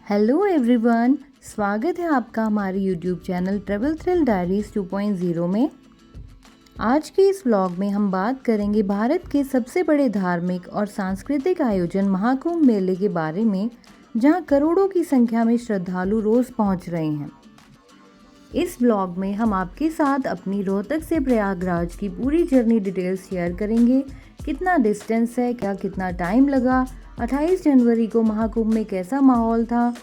Hello everyone, स्वागत है आपका हमारे YouTube channel travel thrill diaries 2.0 में। आज के इस व्लॉग में हम बात करेंगे भारत के सबसे बड़े धार्मिक और सांस्कृतिक आयोजन महाकुंभ मेले के बारे में, जहां करोड़ों की संख्या में श्रद्धालु रोज पहुंच रहे हैं। इस व्लॉग में हम आपके साथ अपनी रोहतक से प्रयागराज की पूरी जर्नी डिटेल्स शेयर करेंगे। कितना डिस्टेंस है, कितना टाइम लगा, 28 जनवरी को महाकुंभ में कैसा माहौल था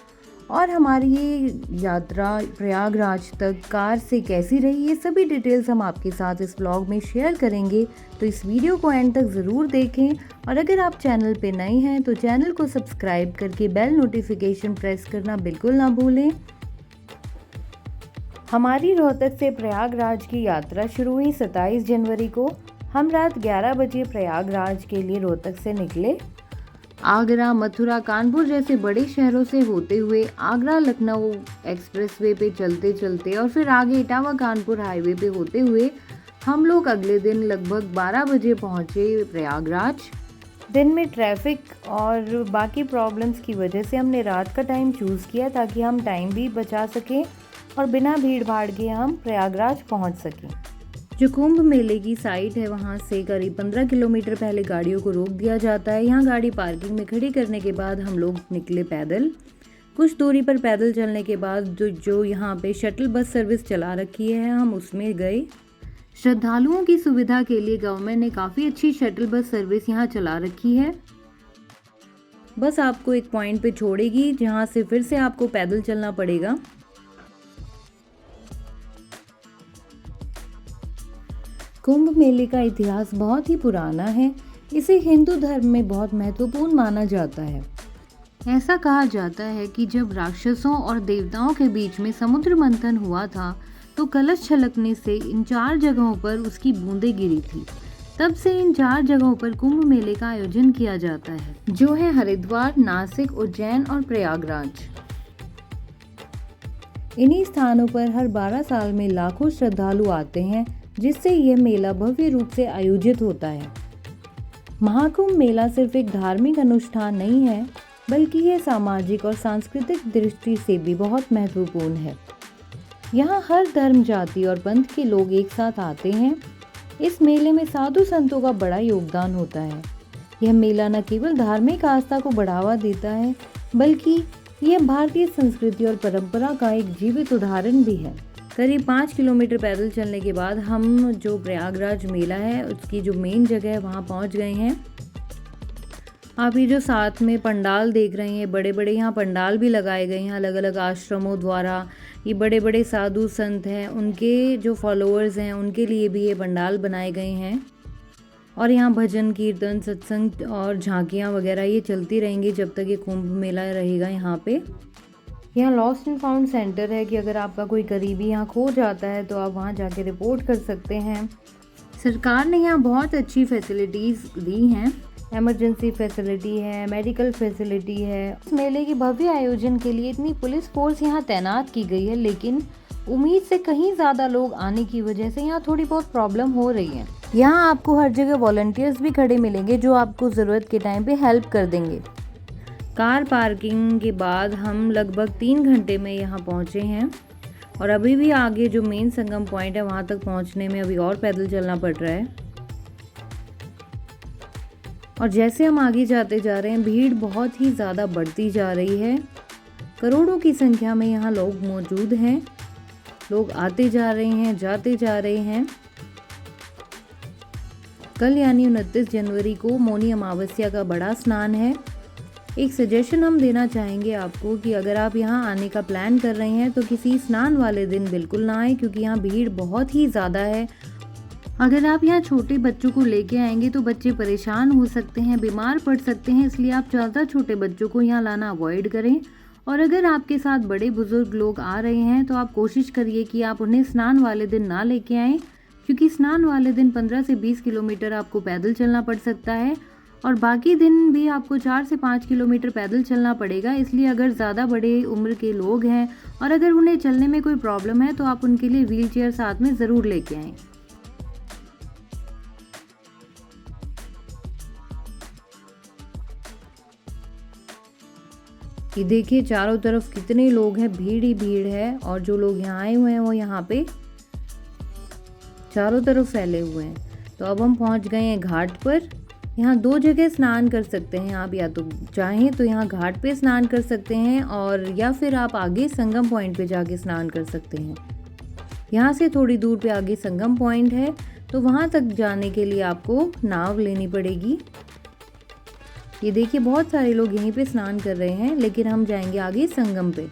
और हमारी ये यात्रा प्रयागराज तक कार से कैसी रही, ये सभी डिटेल्स हम आपके साथ इस व्लॉग में शेयर करेंगे। तो इस वीडियो को एंड तक ज़रूर देखें और अगर आप चैनल पे नए हैं तो चैनल को सब्सक्राइब करके बेल नोटिफिकेशन प्रेस करना बिल्कुल ना भूलें। हमारी रोहतक से प्रयागराज की यात्रा शुरू हुई 27 जनवरी को। हम रात 11 बजे प्रयागराज के लिए रोहतक से निकले। आगरा, मथुरा, कानपुर जैसे बड़े शहरों से होते हुए आगरा लखनऊ एक्सप्रेसवे पे चलते चलते और फिर आगे इटावा कानपुर हाईवे पे होते हुए हम लोग अगले दिन लगभग 12 बजे पहुंचे प्रयागराज। दिन में ट्रैफिक और बाकी प्रॉब्लम्स की वजह से हमने रात का टाइम चूज़ किया ताकि हम टाइम भी बचा सकें और बिना भीड़ भाड़ के हम प्रयागराज पहुंच सकें। जो कुंभ मेले की साइट है वहां से करीब 15 किलोमीटर पहले गाड़ियों को रोक दिया जाता है। यहाँ गाड़ी पार्किंग में खड़ी करने के बाद हम लोग निकले पैदल। कुछ दूरी पर पैदल चलने के बाद जो यहाँ पे शटल बस सर्विस चला रखी है हम उसमें गए। श्रद्धालुओं की सुविधा के लिए गवर्नमेंट ने काफ़ी अच्छी शटल बस सर्विस यहाँ चला रखी है। बस आपको एक पॉइंट पे छोड़ेगी जहाँ से फिर से आपको पैदल चलना पड़ेगा। कुंभ मेले का इतिहास बहुत ही पुराना है। इसे हिंदू धर्म में बहुत महत्वपूर्ण माना जाता है। ऐसा कहा जाता है कि जब राक्षसों और देवताओं के बीच में समुद्र मंथन हुआ था तो कलश छलकने से इन 4 जगहों पर उसकी बूंदें गिरी थी। तब से इन 4 जगहों पर कुंभ मेले का आयोजन किया जाता है, जो है हरिद्वार, नासिक, उज्जैन और प्रयागराज। इन्हीं स्थानों पर हर 12 साल में लाखों श्रद्धालु आते हैं, जिससे यह मेला भव्य रूप से आयोजित होता है। महाकुंभ मेला सिर्फ एक धार्मिक अनुष्ठान नहीं है, बल्कि यह सामाजिक और सांस्कृतिक दृष्टि से भी बहुत महत्वपूर्ण है। यहाँ हर धर्म, जाति और पंथ के लोग एक साथ आते हैं। इस मेले में साधु संतों का बड़ा योगदान होता है। यह मेला न केवल धार्मिक आस्था को बढ़ावा देता है, बल्कि यह भारतीय संस्कृति और परंपरा का एक जीवित उदाहरण भी है। करीब 5 किलोमीटर पैदल चलने के बाद हम जो प्रयागराज मेला है उसकी जो मेन जगह है वहाँ पहुँच गए हैं। आप ये जो साथ में पंडाल देख रहे हैं, बड़े बड़े यहाँ पंडाल भी लगाए गए हैं अलग अलग आश्रमों द्वारा। ये बड़े बड़े साधु संत हैं, उनके जो फॉलोअर्स हैं उनके लिए भी ये पंडाल बनाए गए हैं। और यहाँ भजन, कीर्तन, सत्संग और झांकियाँ वगैरह ये चलती रहेंगी जब तक ये कुंभ मेला रहेगा यहाँ पे। यहाँ लॉस्ट एंड फाउंड सेंटर है कि अगर आपका कोई करीबी यहाँ खो जाता है तो आप वहाँ जाके रिपोर्ट कर सकते हैं। सरकार ने यहाँ बहुत अच्छी फैसिलिटीज़ दी हैं। इमरजेंसी फैसिलिटी है, मेडिकल फैसिलिटी है। इस मेले के भव्य आयोजन के लिए इतनी पुलिस फोर्स यहाँ तैनात की गई है, लेकिन उम्मीद से कहीं ज़्यादा लोग आने की वजह से यहाँ थोड़ी बहुत प्रॉब्लम हो रही है। यहाँ आपको हर जगह वॉलंटियर्स भी खड़े मिलेंगे जो आपको ज़रूरत के टाइम पे हेल्प कर देंगे। कार पार्किंग के बाद हम लगभग 3 घंटे में यहाँ पहुँचे हैं और अभी भी आगे जो मेन संगम पॉइंट है वहाँ तक पहुँचने में अभी और पैदल चलना पड़ रहा है। और जैसे हम आगे जाते जा रहे हैं भीड़ बहुत ही ज़्यादा बढ़ती जा रही है। करोड़ों की संख्या में यहाँ लोग मौजूद हैं। लोग आते जा रहे हैं, जाते जा रहे हैं। कल यानी 29 जनवरी को मौनी अमावस्या का बड़ा स्नान है। एक सजेशन हम देना चाहेंगे आपको कि अगर आप यहाँ आने का प्लान कर रहे हैं तो किसी स्नान वाले दिन बिल्कुल ना आए, क्योंकि यहाँ भीड़ बहुत ही ज़्यादा है। अगर आप यहाँ छोटे बच्चों को लेके आएंगे तो बच्चे परेशान हो सकते हैं, बीमार पड़ सकते हैं, इसलिए आप ज़्यादा छोटे बच्चों को यहाँ लाना अवॉइड करें। और अगर आपके साथ बड़े बुजुर्ग लोग आ रहे हैं तो आप कोशिश करिए कि आप उन्हें स्नान वाले दिन ना लेके आएँ, क्योंकि स्नान वाले दिन 15 से 20 किलोमीटर आपको पैदल चलना पड़ सकता है और बाकी दिन भी आपको 4 से 5 किलोमीटर पैदल चलना पड़ेगा। इसलिए अगर ज़्यादा बड़े उम्र के लोग हैं और अगर उन्हें चलने में कोई प्रॉब्लम है तो आप उनके लिए व्हील चेयर साथ में ज़रूर लेके आएँ। ये देखिए चारों तरफ कितने लोग हैं, भीड़ ही भीड़ है। और जो लोग यहाँ आए हुए हैं वो यहाँ पे चारों तरफ फैले हुए हैं। तो अब हम पहुँच गए हैं घाट पर। यहाँ 2 जगह स्नान कर सकते हैं आप, या तो चाहें तो यहाँ घाट पे स्नान कर सकते हैं और या फिर आप आगे संगम पॉइंट पे जाके स्नान कर सकते हैं। यहाँ से थोड़ी दूर पे आगे संगम पॉइंट है, तो वहाँ तक जाने के लिए आपको नाव लेनी पड़ेगी। ये देखिए बहुत सारे लोग यहीं पे स्नान कर रहे हैं, लेकिन हम जाएंगे आगे संगम पे।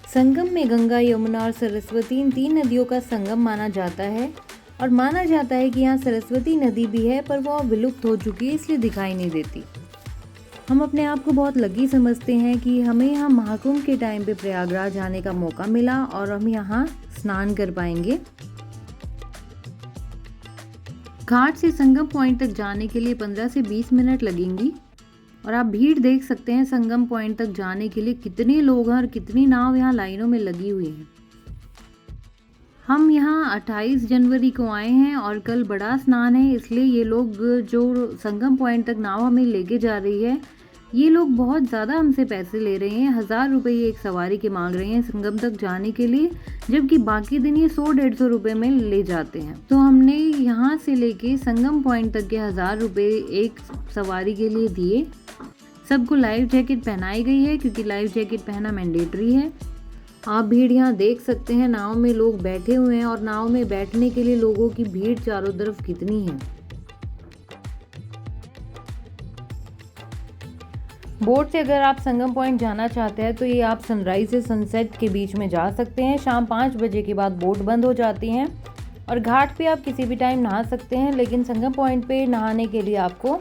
संगम में गंगा, यमुना और सरस्वती इन 3 नदियों का संगम माना जाता है। और माना जाता है कि यहाँ सरस्वती नदी भी है, पर वो अब विलुप्त हो चुकी है, इसलिए दिखाई नहीं देती। हम अपने आप को बहुत लकी समझते हैं कि हमें यहाँ महाकुंभ के टाइम पे प्रयागराज आने का मौका मिला और हम यहाँ स्नान कर पाएंगे। घाट से संगम पॉइंट तक जाने के लिए 15 से 20 मिनट लगेंगी। और आप भीड़ देख सकते हैं संगम पॉइंट तक जाने के लिए कितने लोग हैं और कितनी नाव यहाँ लाइनों में लगी हुई हैं। हम यहाँ 28 जनवरी को आए हैं और कल बड़ा स्नान है, इसलिए ये लोग जो संगम पॉइंट तक नाव हमें लेके जा रही है, ये लोग बहुत ज़्यादा हमसे पैसे ले रहे हैं। 1000 रुपये ये एक सवारी के मांग रहे हैं संगम तक जाने के लिए, जबकि बाकी दिन ये 100-150 रुपये में ले जाते हैं। तो हमने यहाँ से लेके संगम पॉइंट तक के 1000 रुपये एक सवारी के लिए दिए। सबको लाइफ जैकेट पहनाई गई है, क्योंकि लाइफ जैकेट पहना मैंडेटरी है। आप भीड़ यहाँ देख सकते हैं, नाव में लोग बैठे हुए हैं और नाव में बैठने के लिए लोगों की भीड़ चारों तरफ कितनी है। बोट से अगर आप संगम पॉइंट जाना चाहते हैं तो ये आप सनराइज से सनसेट के बीच में जा सकते हैं। शाम 5 बजे के बाद बोट बंद हो जाती हैं। और घाट पे आप किसी भी टाइम नहा सकते हैं, लेकिन संगम पॉइंट पे नहाने के लिए आपको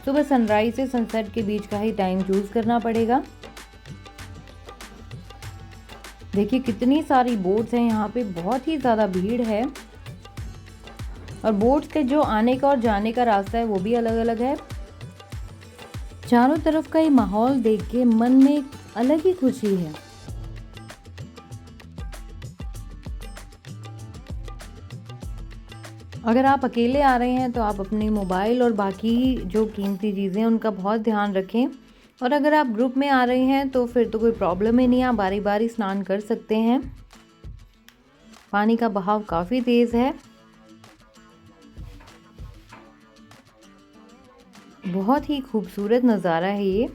सुबह सनराइज से सनसेट के बीच का ही टाइम चूज़ करना पड़ेगा। देखिए कितनी सारी बोट्स हैं यहाँ पे, बहुत ही ज़्यादा भीड़ है। और बोट्स के जो आने का और जाने का रास्ता है वो भी अलग अलग है। चारों तरफ का ये माहौल देख के मन में एक अलग ही खुशी है। अगर आप अकेले आ रहे हैं तो आप अपने मोबाइल और बाकी जो कीमती चीज़ें हैं उनका बहुत ध्यान रखें। और अगर आप ग्रुप में आ रहे हैं तो फिर तो कोई प्रॉब्लम ही नहीं है, आप बारी बारी स्नान कर सकते हैं। पानी का बहाव काफ़ी तेज़ है। बहुत ही खूबसूरत नज़ारा है ये।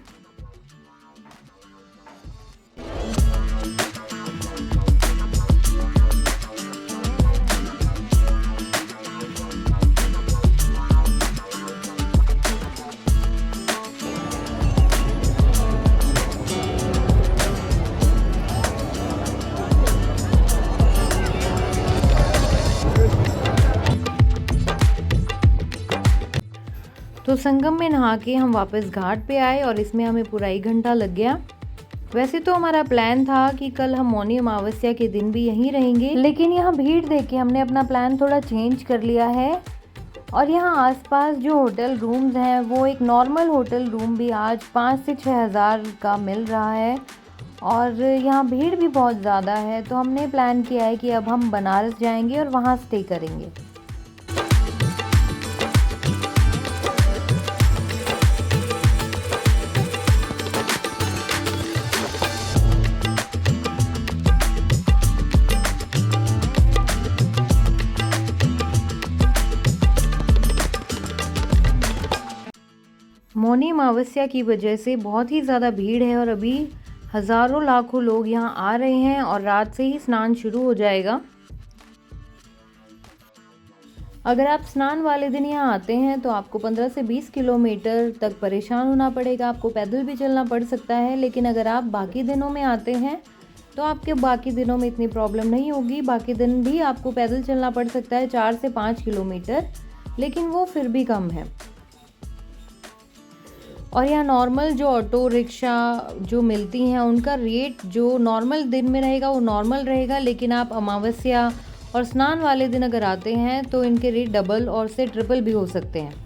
तो संगम में नहा के हम वापस घाट पे आए और इसमें हमें पूरा 1 घंटा लग गया। वैसे तो हमारा प्लान था कि कल हम मौनी अमावस्या के दिन भी यहीं रहेंगे, लेकिन यहाँ भीड़ देख के हमने अपना प्लान थोड़ा चेंज कर लिया है। और यहाँ आसपास जो होटल रूम्स हैं वो एक नॉर्मल होटल रूम भी आज 5 से 6 हज़ार का मिल रहा है। और यहाँ भीड़ भी बहुत ज़्यादा है, तो हमने प्लान किया है कि अब हम बनारस जाएंगे और वहाँ स्टे करेंगे। मौनी अमावस्या की वजह से बहुत ही ज़्यादा भीड़ है और अभी हज़ारों लाखों लोग यहाँ आ रहे हैं और रात से ही स्नान शुरू हो जाएगा। अगर आप स्नान वाले दिन यहाँ आते हैं तो आपको 15 से 20 किलोमीटर तक परेशान होना पड़ेगा। आपको पैदल भी चलना पड़ सकता है, लेकिन अगर आप बाकी दिनों में आते हैं तो आपके बाकी दिनों में इतनी प्रॉब्लम नहीं होगी। बाकी दिन भी आपको पैदल चलना पड़ सकता है 4 से 5 किलोमीटर, लेकिन वो फिर भी कम है। और यहाँ नॉर्मल जो ऑटो रिक्शा जो मिलती हैं उनका रेट जो नॉर्मल दिन में रहेगा वो नॉर्मल रहेगा, लेकिन आप अमावस्या और स्नान वाले दिन अगर आते हैं तो इनके रेट डबल और से ट्रिपल भी हो सकते हैं।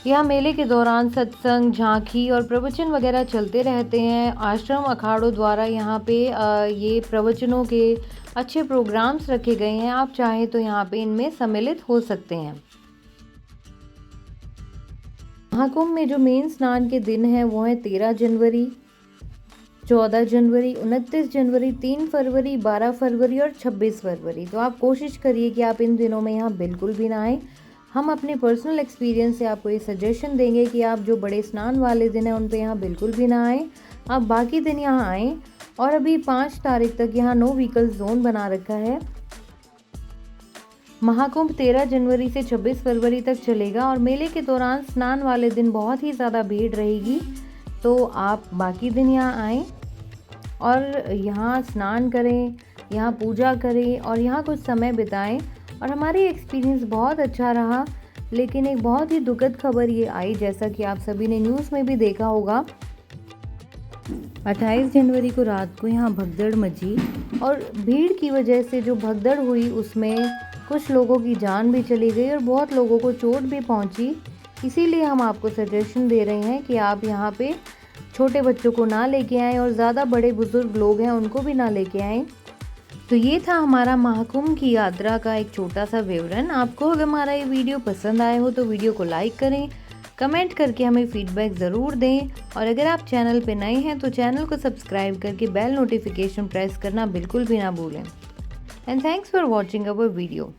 यहाँ मेले के दौरान सत्संग, झांकी और प्रवचन वगैरह चलते रहते हैं। आश्रम अखाड़ों द्वारा यहाँ पे ये प्रवचनों के अच्छे प्रोग्राम्स रखे गए हैं। आप चाहें तो यहाँ पे इनमें सम्मिलित हो सकते हैं। महाकुंभ में जो मेन स्नान के दिन हैं वो हैं 13 जनवरी, 14 जनवरी, 29 जनवरी, 3 फरवरी, 12 फरवरी और 26 फरवरी। तो आप कोशिश करिए कि आप इन दिनों में यहाँ बिल्कुल भी ना आएँ। हम अपने पर्सनल एक्सपीरियंस से आपको ये सजेशन देंगे कि आप जो बड़े स्नान वाले दिन हैं उन पे यहाँ बिल्कुल भी ना आएँ। आप बाकी दिन यहाँ आएँ। और अभी 5 तारीख तक यहाँ नो व्हीकल जोन बना रखा है। महाकुंभ 13 जनवरी से 26 फरवरी तक चलेगा और मेले के दौरान स्नान वाले दिन बहुत ही ज़्यादा भीड़ रहेगी। तो आप बाकी दिन यहाँ आएँ और यहाँ स्नान करें, यहाँ पूजा करें और यहाँ कुछ समय बिताएं। और हमारी एक्सपीरियंस बहुत अच्छा रहा। लेकिन एक बहुत ही दुखद खबर ये आई, जैसा कि आप सभी ने न्यूज़ में भी देखा होगा। 28 जनवरी को रात को यहाँ भगदड़ मची और भीड़ की वजह से जो भगदड़ हुई उसमें कुछ लोगों की जान भी चली गई और बहुत लोगों को चोट भी पहुंची। इसीलिए हम आपको सजेशन दे रहे हैं कि आप यहाँ पे छोटे बच्चों को ना लेके आएँ और ज़्यादा बड़े बुजुर्ग लोग हैं उनको भी ना लेके आएँ। तो ये था हमारा महाकुंभ की यात्रा का एक छोटा सा विवरण। आपको अगर हमारा ये वीडियो पसंद आया हो तो वीडियो को लाइक करें, कमेंट करके हमें फीडबैक ज़रूर दें और अगर आप चैनल पे नए हैं तो चैनल को सब्सक्राइब करके बेल नोटिफिकेशन प्रेस करना बिल्कुल भी ना भूलें। And thanks for watching our video.